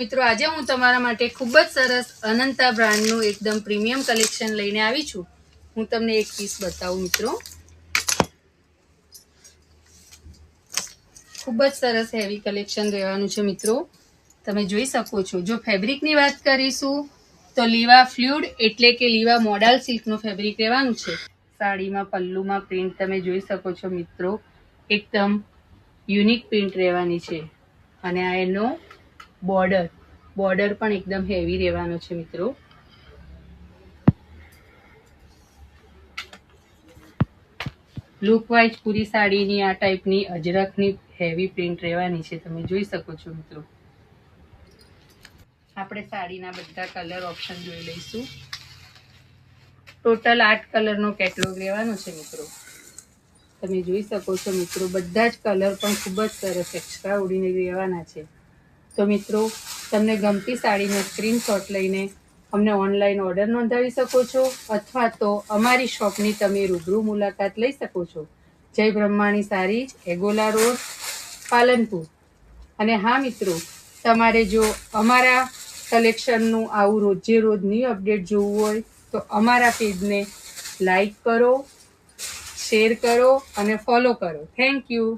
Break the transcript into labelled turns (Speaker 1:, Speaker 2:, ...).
Speaker 1: મિત્રો આજે હું તમારા માટે ખૂબ જ સરસ અનંતા બ્રાન્ડનું એકદમ પ્રીમિયમ કલેક્શન લઈને આવી છું. હું તમને એક પીસ બતાવું મિત્રો. ખૂબ જ સરસ હેવી કલેક્શન રહેવાનું છે મિત્રો. તમે જોઈ શકો છો. જો ફેબ્રિકની વાત કરીશું તો લીવા ફ્લુઇડ એટલે કે લીવા મોડાલ સિલ્કનું ફેબ્રિક રહેવાનું છે. સાડીમાં પલ્લુમાં પ્રિન્ટ તમે જોઈ શકો છો મિત્રો. એકદમ યુનિક પ્રિન્ટ રહેવાની છે અને આ એનો બોર્ડર પણ એકદમ હેવી રહેવાનો છે મિત્રો. લુક વાઇઝ પૂરી સાડીની આ ટાઈપની અજરખની હેવી પ્રિન્ટ રહેવાની છે. તમે જોઈ શકો છો મિત્રો. આપણે સાડીના બધા કલર ઓપ્શન જોઈ લઈશું. ટોટલ 8 કલરનો કેટલોગ રહેવાનો છે મિત્રો. તમે જોઈ શકો છો મિત્રો. બધા જ કલર પણ ખૂબ જ સરસ એક્સ્ટ્રા ઓર્ડિનરી રહેવાના છે. તો મિત્રો તમને ગમતી સાડીનો સ્ક્રીનશોટ લઈને અમને ઓનલાઈન ઓર્ડર નોંધાવી શકો છો અથવા તો અમારી શોપની તમે રૂબરૂ મુલાકાત લઈ શકો છો. જય બ્રહ્માણી સારીઝ, એગોલા રોડ, પાલનપુર. અને હા મિત્રો, તમારે જો અમારા કલેક્શનનું આવું રોજે રોજ ન્યૂ અપડેટ જોવું હોય તો અમારા પેજને લાઈક કરો, શેર કરો અને ફોલો કરો. Thank you.